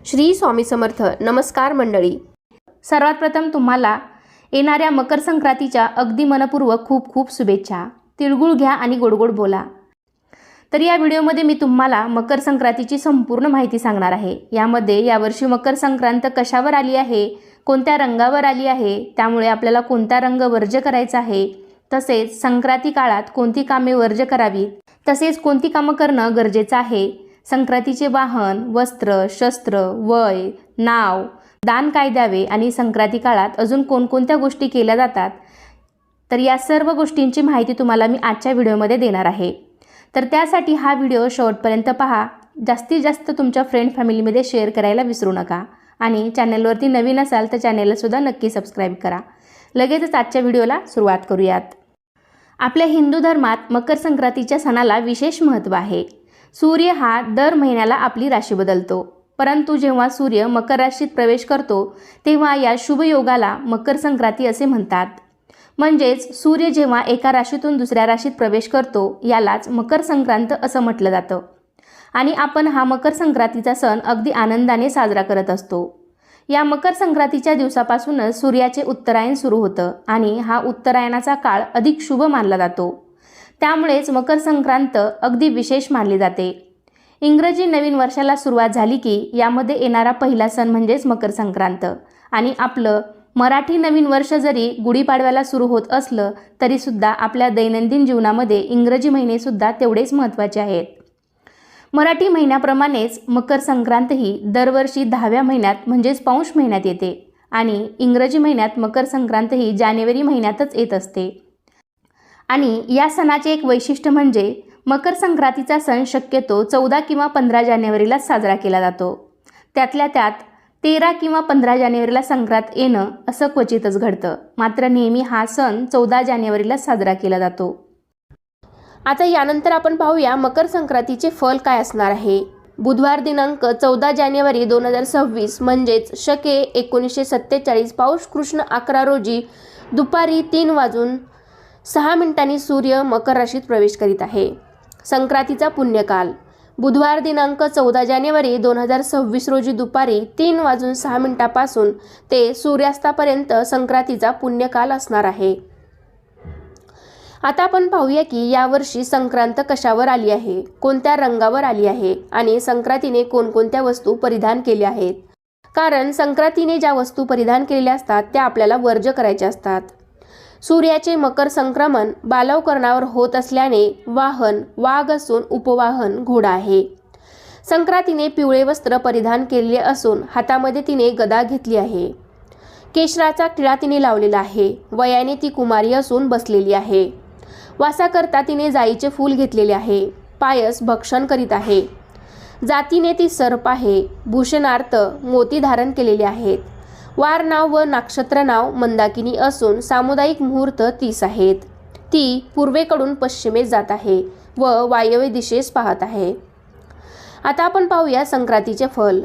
श्री स्वामी समर्थ. नमस्कार मंडळी. सर्वात प्रथम तुम्हाला येणाऱ्या मकर संक्रांतीच्या अगदी मनपूर्वक खूप खूप शुभेच्छा. तिळगुळ घ्या आणि गोडगोड बोला. तर या व्हिडिओमध्ये मी तुम्हाला मकर संक्रांतीची संपूर्ण माहिती सांगणार आहे. यामध्ये यावर्षी मकर संक्रांत कशावर आली आहे, कोणत्या रंगावर आली आहे, त्यामुळे आपल्याला कोणता रंग वर्ज्य करायचा आहे, तसेच संक्रांती काळात कोणती कामे वर्ज्य करावीत, तसेच कोणती कामं करणं गरजेचं आहे, संक्रांतीचे वाहन, वस्त्र, शस्त्र, वय, नाव, दान काय द्यावे आणि संक्रांती काळात अजून कोणकोणत्या गोष्टी केल्या जातात, तर या सर्व गोष्टींची माहिती तुम्हाला मी आजच्या व्हिडिओमध्ये देणार आहे. तर त्यासाठी हा व्हिडिओ शेवटपर्यंत पहा. जास्तीत जास्त तुमच्या फ्रेंड फॅमिलीमध्ये शेअर करायला विसरू नका आणि चॅनलवरती नवीन असाल तर चॅनललासुद्धा नक्की सबस्क्राईब करा. लगेचच आजच्या व्हिडिओला सुरुवात करूयात. आपल्या हिंदू धर्मात मकर संक्रांतीच्या सणाला विशेष महत्त्व आहे. सूर्य हा दर महिन्याला आपली राशी बदलतो, परंतु जेव्हा सूर्य मकर राशीत प्रवेश करतो तेव्हा या शुभ योगाला मकर संक्रांती असे म्हणतात. म्हणजेच सूर्य जेव्हा एका राशीतून दुसऱ्या राशीत प्रवेश करतो यालाच मकर संक्रांत असं म्हटलं जातं. आणि आपण हा मकर संक्रांतीचा सण अगदी आनंदाने साजरा करत असतो. या मकर संक्रांतीच्या दिवसापासूनच सूर्याचे उत्तरायण सुरू होतं आणि हा उत्तरायणाचा काळ अधिक शुभ मानला जातो. त्यामुळेच मकर संक्रांत अगदी विशेष मानली जाते. इंग्रजी नवीन वर्षाला सुरुवात झाली की यामध्ये येणारा पहिला सण म्हणजेच मकर संक्रांत. आणि आपलं मराठी नवीन वर्ष जरी गुढीपाडव्याला सुरू होत असलं तरीसुद्धा आपल्या दैनंदिन जीवनामध्ये इंग्रजी महिनेसुद्धा तेवढेच महत्त्वाचे आहेत. मराठी महिन्याप्रमाणेच मकर संक्रांत ही दरवर्षी 10व्या महिन्यात म्हणजेच पौष महिन्यात येते आणि इंग्रजी महिन्यात मकर संक्रांत ही जानेवारी महिन्यातच येत असते. आणि या सणाचे एक वैशिष्ट्य म्हणजे मकर संक्रांतीचा सण शक्यतो 14 किंवा 15 जानेवारीला साजरा केला जातो. त्यातल्या त्यात 13 किंवा 15 जानेवारीला संक्रांत येणं असं क्वचितच घडतं. मात्र नेहमी हा सण 14 जानेवारीला साजरा केला जातो. आता यानंतर आपण पाहूया मकर संक्रांतीचे फल काय असणार आहे. बुधवार दिनांक 14 जानेवारी 2026 म्हणजेच शके 1947 पौष कृष्ण 11 रोजी दुपारी 3:06 सूर्य मकर राशीत प्रवेश करीत आहे. संक्रांतीचा पुण्यकाल बुधवार दिनांक 14 जानेवारी 2026 रोजी दुपारी 3:06 पासून ते सूर्यास्तापर्यंत संक्रांतीचा पुण्यकाल असणार आहे. आता आपण पाहूया की यावर्षी संक्रांत कशावर आली आहे, कोणत्या रंगावर आली आहे आणि संक्रांतीने कोणकोणत्या वस्तू परिधान केल्या आहेत. कारण संक्रांतीने ज्या वस्तू परिधान केलेल्या असतात त्या आपल्याला वर्ज्य करायच्या असतात. सूर्याचे मकर संक्रमण बालवकरणावर होत असल्याने वाहन वाघ असून उपवाहन घोडा आहे. संक्रांतीने पिवळे वस्त्र परिधान केलेले असून हातामध्ये तिने गदा घेतली आहे. केशराचा टिळा तिने लावलेला आहे. वयाने ती कुमारी असून बसलेली आहे. वासाकरता तिने जाईचे फूल घेतलेले आहे. पायस भक्षण करीत आहे. जातीने ती सर्प आहे. भूषणार्थ मोती धारण केलेले आहेत. वार नाव व नक्षत्र नाव मंदाकिनी असून सामुदायिक मुहूर्त 30 आहेत. ती पूर्वेकडून पश्चिमेस जात आहे व वायव्य दिशेस पाहत आहे. आता आपण पाहूया संक्रांतीचे फल.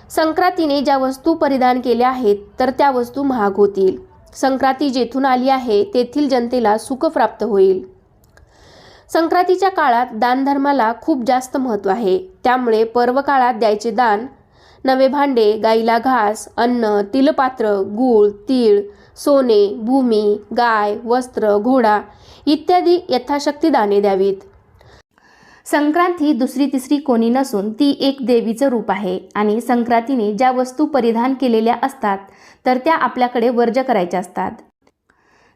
संक्रांतीने ज्या वस्तू परिधान केल्या आहेत तर त्या वस्तू महाग होतील. संक्रांती जेथून आली आहे तेथील जनतेला सुख प्राप्त होईल. संक्रांतीच्या काळात दानधर्माला खूप जास्त महत्त्व आहे. त्यामुळे पर्व काळात द्यायचे दान नवे भांडे, गाईला घास, अन्न, तिलपात्र, गूळ, तीळ, सोने, भूमी, गाय, वस्त्र, घोडा इत्यादी यथाशक्ती दाने द्यावीत. संक्रांत ही दुसरी तिसरी कोणी नसून ती एक देवीचं रूप आहे आणि संक्रांतीने ज्या वस्तू परिधान केलेल्या असतात तर त्या आपल्याकडे वर्ज्य करायच्या असतात.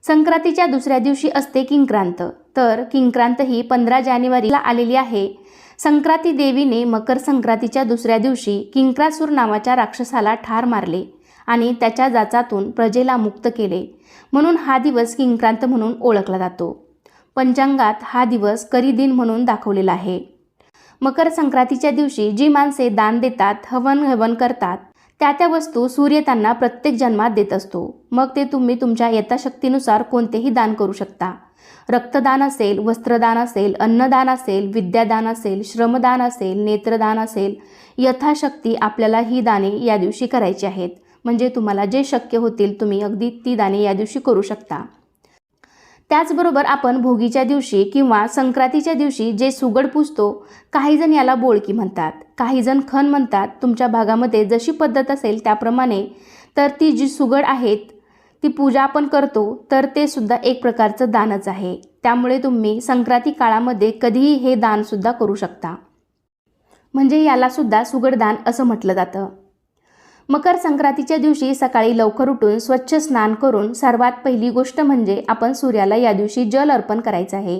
संक्रांतीच्या दुसऱ्या दिवशी असते किंक्रांत. तर किंक्रांत ही 15 जानेवारीला आलेली आहे. संक्रांती देवीने मकर संक्रांतीच्या दुसऱ्या दिवशी किंक्रासूर नावाच्या राक्षसाला ठार मारले आणि त्याच्या जाचातून प्रजेला मुक्त केले. म्हणून हा दिवस किंक्रांत म्हणून ओळखला जातो. पंचांगात हा दिवस करी दिन म्हणून दाखवलेला आहे. मकर संक्रांतीच्या दिवशी जी माणसे दान देतात, हवन करतात, त्या वस्तू सूर्य त्यांना प्रत्येक जन्मात देत असतो. मग ते तुम्ही तुमच्या यथाशक्तीनुसार कोणतेही दान करू शकता. रक्तदान असेल, वस्त्रदान असेल, अन्नदान असेल, विद्यादान असेल, श्रमदान असेल, नेत्रदान असेल, यथाशक्ती आपल्याला ही दाने या दिवशी करायची आहेत. म्हणजे तुम्हाला जे शक्य होतील तुम्ही अगदी ती दाने या दिवशी करू शकता. त्याचबरोबर आपण भोगीच्या दिवशी किंवा संक्रांतीच्या दिवशी जे सुगड पूजतो, काही जण याला बोळकी म्हणतात, काही जण खण म्हणतात. तुमच्या भागामध्ये जशी पद्धत असेल त्याप्रमाणे. तर ती जी सुगड आहेत ती पूजा आपण करतो, तर ते सुद्धा एक प्रकारचं दानच आहे. त्यामुळे तुम्ही संक्रांती काळामध्ये कधीही हे दानसुद्धा करू शकता. म्हणजे याला सुद्धा सुगडदान असं म्हटलं जातं. मकर संक्रांतीच्या दिवशी सकाळी लवकर उठून स्वच्छ स्नान करून सर्वात पहिली गोष्ट म्हणजे आपण सूर्याला या दिवशी जल अर्पण करायचं आहे.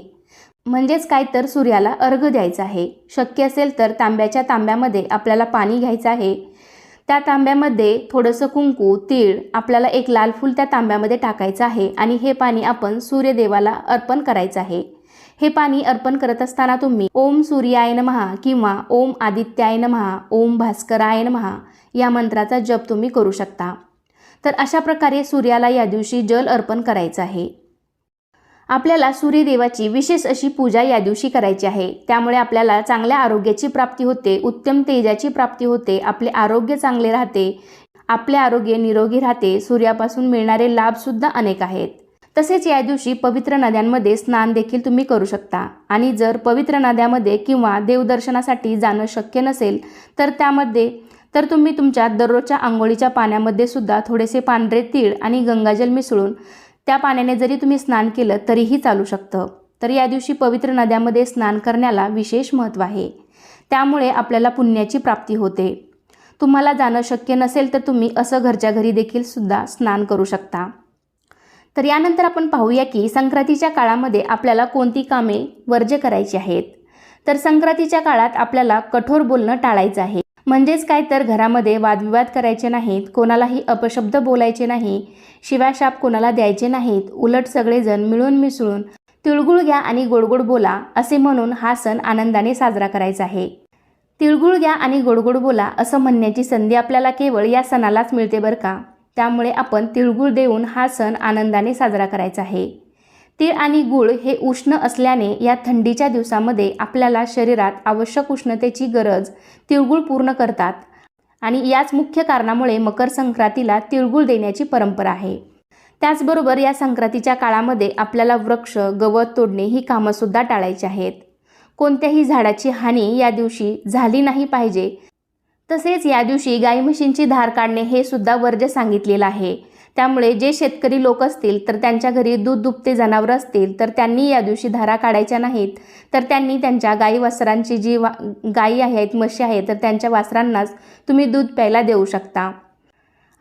म्हणजेच काय तर सूर्याला अर्घ्य द्यायचं आहे. शक्य असेल तर तांब्याच्या तांब्यामध्ये आपल्याला पाणी घ्यायचं आहे. त्या तांब्यामध्ये थोडंसं कुंकू, तीळ, आपल्याला एक लाल फूल त्या तांब्यामध्ये टाकायचं आहे आणि हे पाणी आपण सूर्यदेवाला अर्पण करायचं आहे. हे पाणी अर्पण करत असताना तुम्ही ओम सूर्याय नमः किंवा ओम आदित्याय नमः, ओम भास्कराय नमः या मंत्राचा जप तुम्ही करू शकता. तर अशा प्रकारे सूर्याला या दिवशी जल अर्पण करायचं आहे. आपल्याला सूर्यदेवाची विशेष अशी पूजा या दिवशी करायची आहे. त्यामुळे आपल्याला चांगल्या आरोग्याची प्राप्ती होते, उत्तम तेजाची प्राप्ती होते, आपले आरोग्य चांगले राहते, आपले आरोग्य निरोगी राहते. सूर्यापासून मिळणारे लाभसुद्धा अनेक आहेत. तसेच या दिवशी पवित्र नद्यांमध्ये स्नान देखील तुम्ही करू शकता. आणि जर पवित्र नद्यामध्ये किंवा देवदर्शनासाठी जाणं शक्य नसेल तर तुम्ही तुमच्या दररोजच्या आंघोळीच्या पाण्यामध्ये सुद्धा थोडेसे पांढरे तीळ आणि गंगाजल मिसळून त्या पाण्याने जरी तुम्ही स्नान केलं तरीही चालू शकतं. तर या दिवशी पवित्र नद्यामध्ये स्नान करण्याला विशेष महत्त्व आहे. त्यामुळे आपल्याला पुण्याची प्राप्ती होते. तुम्हाला जाणं शक्य नसेल तर तुम्ही असं घरच्या घरी देखील सुद्धा स्नान करू शकता. तर यानंतर आपण पाहूया की संक्रांतीच्या काळामध्ये आपल्याला कोणती कामे वर्ज्य करायची आहेत. तर संक्रांतीच्या काळात आपल्याला कठोर बोलणं टाळायचं आहे. म्हणजेच काय तर घरामध्ये वादविवाद करायचे नाहीत, कोणालाही अपशब्द बोलायचे नाही, शिव्याशाप कोणाला द्यायचे नाहीत. उलट सगळेजण मिळून मिसळून तिळगुळ घ्या आणि गोडगोड बोला असे म्हणून हा सण आनंदाने साजरा करायचा आहे. तिळगुळ घ्या आणि गोडगोड बोला असं म्हणण्याची संधी आपल्याला केवळ या सणालाच मिळते बरं का. त्यामुळे आपण तिळगुळ देऊन हा सण आनंदाने साजरा करायचा आहे. तीळ आणि गूळ हे उष्ण असल्याने या थंडीच्या दिवसामध्ये आपल्याला शरीरात आवश्यक उष्णतेची गरज तिळगुळ पूर्ण करतात. आणि याच मुख्य कारणामुळे मकर संक्रांतीला तिळगुळ देण्याची परंपरा आहे. त्याचबरोबर या संक्रांतीच्या काळामध्ये आपल्याला वृक्ष, गवत तोडणे ही कामंसुद्धा टाळायची आहेत. कोणत्याही झाडाची हानी या दिवशी झाली नाही पाहिजे. तसेच या दिवशी गाई म्हशींची धार काढणे हे सुद्धा वर्ज्य सांगितलेलं आहे. त्यामुळे जे शेतकरी लोक असतील तर त्यांच्या घरी दूध दुभते जनावरं असतील तर त्यांनी या दिवशी धारा काढायच्या नाहीत. तर त्यांनी त्यांच्या गाई वासरांची जी गायी आहेत, म्हशी आहेत, तर त्यांच्या वासरांनाच तुम्ही दूध प्यायला देऊ शकता.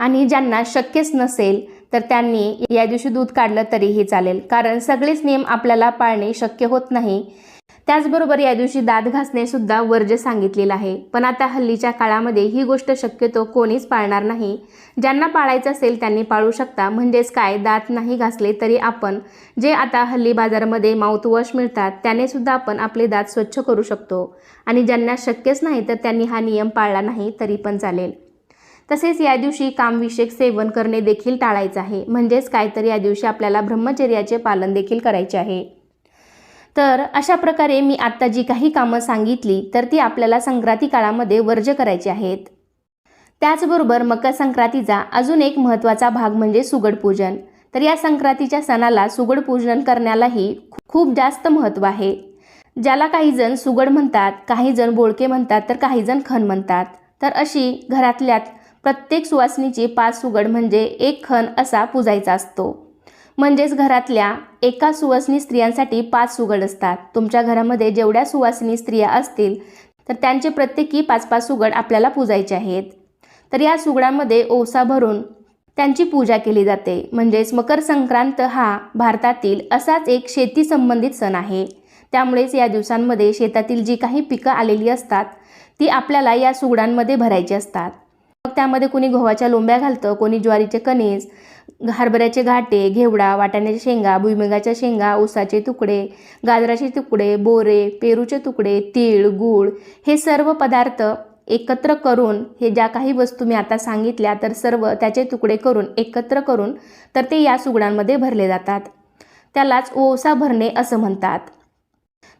आणि ज्यांना शक्यच नसेल तर त्यांनी या दिवशी दूध काढलं तरीही चालेल, कारण सगळेच नियम आपल्याला पाळणे शक्य होत नाही. त्याचबरोबर या दिवशी दात घासणे सुद्धा वर्ज्य सांगितलेलं आहे. पण आता हल्लीच्या काळामध्ये ही गोष्ट शक्यतो कोणीच पाळणार नाही. ज्यांना पाळायचं असेल त्यांनी पाळू शकता. म्हणजेच काय, दात नाही घासले तरी आपण जे आता हल्ली बाजारामध्ये माउथवॉश मिळतात त्याने सुद्धा आपण आपले दात स्वच्छ करू शकतो. आणि ज्यांना शक्यच नाही तर त्यांनी हा नियम पाळला नाही तरी पण चालेल. तसेच या दिवशी कामविषयक सेवन करणे देखील टाळायचं आहे. म्हणजेच काय तर या दिवशी आपल्याला ब्रह्मचर्याचे पालन देखील करायचे आहे. तर अशा प्रकारे मी आत्ता जी काही कामं सांगितली तर ती आपल्याला संक्रांती काळामध्ये वर्ज्य करायची आहेत. त्याचबरोबर मकर संक्रांतीचा अजून एक महत्त्वाचा भाग म्हणजे सुगड पूजन. तर या संक्रांतीच्या सणाला सुगड पूजन करण्यालाही खूप जास्त महत्त्व आहे. ज्याला काही जण सुगड म्हणतात, काही जण बोळके म्हणतात, तर काही जण खण म्हणतात. तर अशी घरातल्या प्रत्येक सुवासिनीची 5 सुगड म्हणजे 1 खण असा पूजायचा असतो. म्हणजेच घरातल्या एका सुवासिनी स्त्रियांसाठी 5 सुगड असतात. तुमच्या घरामध्ये जेवढ्या सुवासिनी स्त्रिया असतील तर त्यांचे प्रत्येकी 5-5 सुगड आपल्याला पूजायचे आहेत. तर या सुगडांमध्ये ओसा भरून त्यांची पूजा केली जाते. म्हणजेच मकर संक्रांत हा भारतातील असाच एक शेती संबंधित सण आहे. त्यामुळेच या दिवसांमध्ये शेतातील जी काही पिकं आलेली असतात ती आपल्याला या सुगडांमध्ये भरायची असतात. मग त्यामध्ये कोणी गव्हाच्या लोंब्या घालतं, कोणी ज्वारीचे कणीस, हरभऱ्याचे घाटे, घेवडा, वाटाण्याच्या शेंगा, भुईमुगाच्या शेंगा, ऊसाचे तुकडे, गाजराचे तुकडे, बोरे, पेरूचे तुकडे, तीळ, गूळ हे सर्व पदार्थ एकत्र करून, हे ज्या काही वस्तू मी आता सांगितल्या तर सर्व त्याचे तुकडे करून एकत्र करून तर ते या सुगडांमध्ये भरले जातात. त्यालाच ओसा भरणे असं म्हणतात.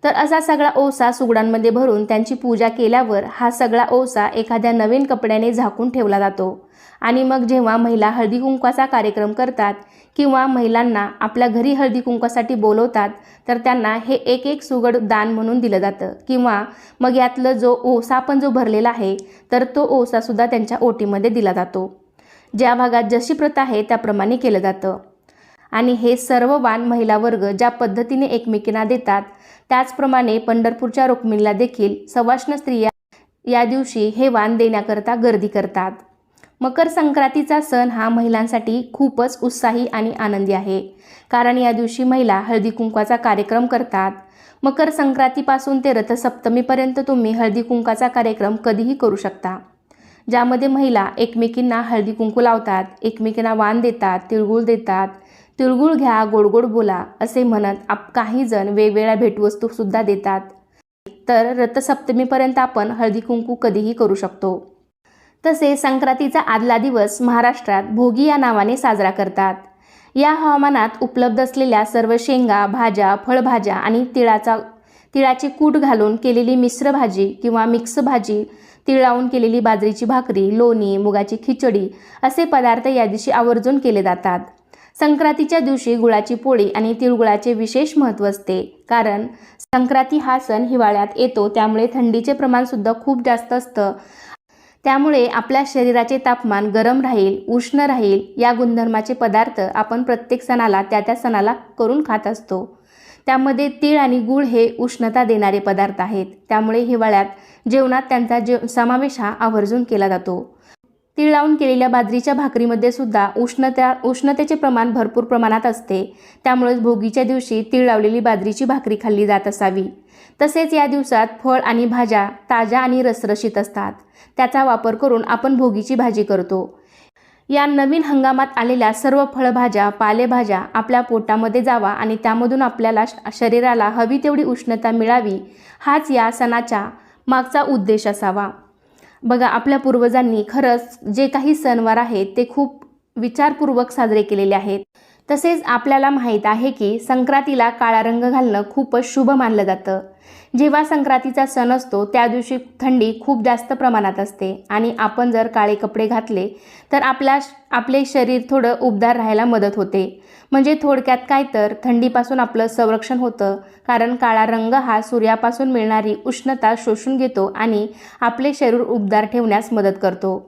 तर असा सगळा ओसा सुगडांमध्ये भरून त्यांची पूजा केल्यावर हा सगळा ओसा एखाद्या नवीन कपड्याने झाकून ठेवला जातो आणि मग जेव्हा महिला हळदी कुंकवाचा कार्यक्रम करतात किंवा महिलांना आपल्या घरी हळदी कुंकवासाठी बोलवतात तर त्यांना हे एक एक सुगड दान म्हणून दिलं जातं किंवा मग यातलं जो ओसा पण जो भरलेला आहे तर तो ओसासुद्धा त्यांच्या ओटीमध्ये दिला जातो. ज्या भागात जशी प्रथा आहे त्याप्रमाणे केलं जातं. आणि हे सर्व वाण महिला वर्ग ज्या पद्धतीने एकमेकींना देतात त्याचप्रमाणे पंढरपूरच्या रुक्मिणीला देखील सवाष्ण स्त्रिया या दिवशी हे वाण देण्याकरता गर्दी करतात. मकर संक्रांतीचा सण हा महिलांसाठी खूपच उत्साही आणि आनंदी आहे, कारण या दिवशी महिला हळदी कुंकवाचा कार्यक्रम करतात. मकर संक्रांतीपासून ते रथसप्तमीपर्यंत तुम्ही हळदी कुंकवाचा कार्यक्रम कधीही करू शकता, ज्यामध्ये महिला एकमेकींना हळदी कुंकू लावतात, एकमेकींना वाण देतात, तिळगुळ देतात. तिळगुळ घ्या, गोड गोड बोला असे म्हणत काही जण वेगवेगळ्या भेटवस्तूसुद्धा देतात. तर रथसप्तमीपर्यंत आपण हळदी कुंकू कधीही करू शकतो. तसेच संक्रांतीचा आदला दिवस महाराष्ट्रात भोगी या नावाने साजरा करतात. या हवामानात उपलब्ध असलेल्या सर्व शेंगा, भाज्या, फळभाज्या आणि तिळाचे कूट घालून केलेली मिश्र भाजी किंवा मिक्स भाजी, तीळ लावून केलेली बाजरीची भाकरी, लोणी, मुगाची खिचडी असे पदार्थ या दिवशी आवर्जून केले जातात. संक्रांतीच्या दिवशी गुळाची पोळी आणि तिळगुळाचे विशेष महत्त्व असते, कारण संक्रांती हा सण हिवाळ्यात येतो, त्यामुळे थंडीचे प्रमाणसुद्धा खूप जास्त असतं. त्यामुळे आपल्या शरीराचे तापमान गरम राहील, उष्ण राहील या गुणधर्माचे पदार्थ आपण प्रत्येक सणाला त्या सणाला करून खात असतो. त्यामध्ये तीळ आणि गूळ हे उष्णता देणारे पदार्थ आहेत, त्यामुळे हिवाळ्यात जेवणात त्यांचा समावेश हा आवर्जून केला जातो. तीळ लावून केलेल्या बाजरीच्या भाकरीमध्ये सुद्धा उष्णतेचे प्रमाण भरपूर प्रमाणात असते, त्यामुळेच भोगीच्या दिवशी तीळ लावलेली बाजरीची भाकरी खाल्ली जात असावी. तसेच या दिवसात फळ आणि भाज्या ताज्या आणि रसरशीत असतात, त्याचा वापर करून आपण भोगीची भाजी करतो. या नवीन हंगामात आलेल्या सर्व फळभाज्या, पालेभाज्या आपल्या पोटामध्ये जावा आणि त्यामधून आपल्याला शरीराला हवी तेवढी उष्णता मिळावी, हाच या सणाच्या मागचा उद्देश असावा. बघा, आपल्या पूर्वजांनी खरंच जे काही सणवार आहेत ते खूप विचारपूर्वक साजरे केलेले आहेत. तसेच आपल्याला माहीत आहे की संक्रांतीला काळा रंग घालणं खूपच शुभ मानलं जातं. जेव्हा संक्रांतीचा सण असतो त्या दिवशी थंडी खूप जास्त प्रमाणात असते आणि आपण जर काळे कपडे घातले तर आपले शरीर थोडं उबदार राहायला मदत होते. म्हणजे थोडक्यात काय तर थंडीपासून आपलं संरक्षण होतं, कारण काळा रंग हा सूर्यापासून मिळणारी उष्णता शोषून घेतो आणि आपले शरीर उबदार ठेवण्यास मदत करतो.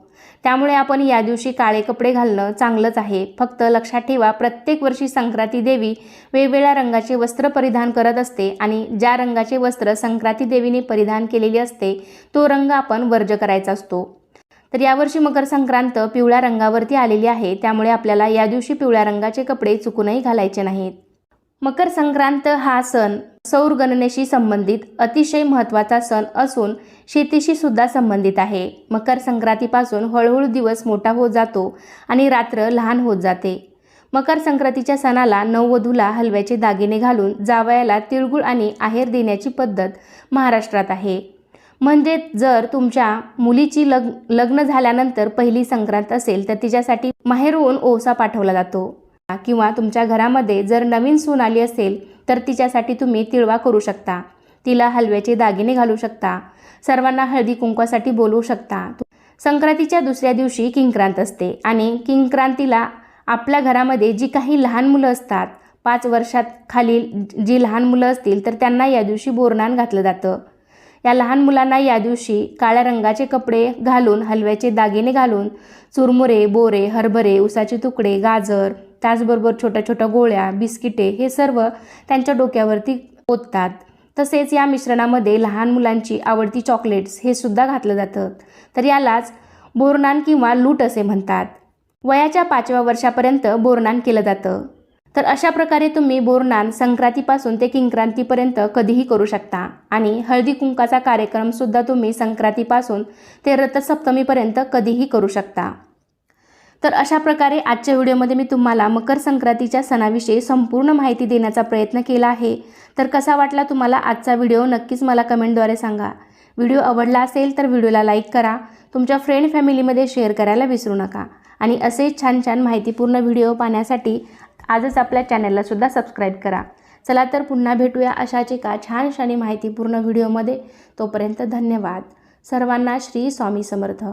त्यामुळे आपण या दिवशी काळे कपडे घालणं चांगलंच आहे. फक्त लक्षात ठेवा, प्रत्येक वर्षी संक्रांती देवी वेगवेगळ्या रंगाचे वस्त्र परिधान करत असते आणि ज्या रंगाचे वस्त्र संक्रांती देवीने परिधान केलेले असते तो रंग आपण वर्ज करायचा असतो. तर यावर्षी मकर संक्रांत पिवळ्या रंगावरती आलेली आहे, त्यामुळे आपल्याला या दिवशी पिवळ्या रंगाचे कपडे चुकूनही घालायचे नाहीत. मकर संक्रांत हा सण सौर गणनेशी संबंधित अतिशय महत्त्वाचा सण असून शेतीशी सुद्धा संबंधित आहे. मकर संक्रांतीपासून हळूहळू दिवस मोठा होत जातो आणि रात्र लहान होत जाते. मकर संक्रांतीच्या सणाला नववधूला हलव्याचे दागिने घालून जावयाला तिळगुळ आणि आहेर देण्याची पद्धत महाराष्ट्रात आहे. म्हणजे जर तुमच्या मुलीची लग्न झाल्यानंतर पहिली संक्रांत असेल तर तिच्यासाठी माहेरहून ओसा पाठवला जातो, किंवा तुमच्या घरामध्ये जर नवीन सून आली असेल तर तिच्यासाठी तुम्ही तिळवा करू शकता, तिला हलव्याचे दागिने घालू शकता, सर्वांना हळदी कुंकवासाठी बोलवू शकता. संक्रांतीच्या दुसऱ्या दिवशी किंक्रांत असते आणि किंक्रांतीला आपल्या घरामध्ये जी काही लहान मुलं असतात, 5 वर्षात खालील जी लहान मुलं असतील तर त्यांना या दिवशी बोरनान घातलं जातं. या लहान मुलांना या दिवशी काळ्या रंगाचे कपडे घालून, हलव्याचे दागिने घालून चुरमुरे, बोरे, हरभरे, उसाचे तुकडे, गाजर, त्याचबरोबर छोट्या छोट्या गोळ्या, बिस्किटे हे सर्व त्यांच्या डोक्यावरती ओततात. तसेच या मिश्रणामध्ये लहान मुलांची आवडती चॉकलेट्स हे सुद्धा घातलं जातं. तर यालाच बोरनान किंवा लूट असे म्हणतात. वयाच्या 5व्या वर्षापर्यंत बोरनान केलं जातं. तर अशा प्रकारे तुम्ही बोरनान संक्रांतीपासून ते किंक्रांतीपर्यंत कधीही करू शकता आणि हळदी कुंकाचा कार्यक्रमसुद्धा तुम्ही संक्रांतीपासून ते रथसप्तमीपर्यंत कधीही करू शकता. तर अशा प्रकारे आजच्या व्हिडिओमध्ये मी तुम्हाला मकर संक्रांतीच्या सणाविषयी संपूर्ण माहिती देण्याचा प्रयत्न केला आहे. तर कसा वाटला तुम्हाला आजचा व्हिडिओ नक्कीच मला कमेंटद्वारे सांगा. व्हिडिओ आवडला असेल तर व्हिडिओला लाईक करा, तुमच्या फ्रेंड फॅमिलीमध्ये शेअर करायला विसरू नका आणि असे छान छान माहितीपूर्ण व्हिडिओ पाहण्यासाठी आजच आपल्या चॅनलला सुद्धा सबस्क्राईब करा. चला तर पुन्हा भेटूया अशाच एका छानशा आणि माहितीपूर्ण व्हिडिओमध्ये. तोपर्यंत धन्यवाद. सर्वांना श्री स्वामी समर्थ.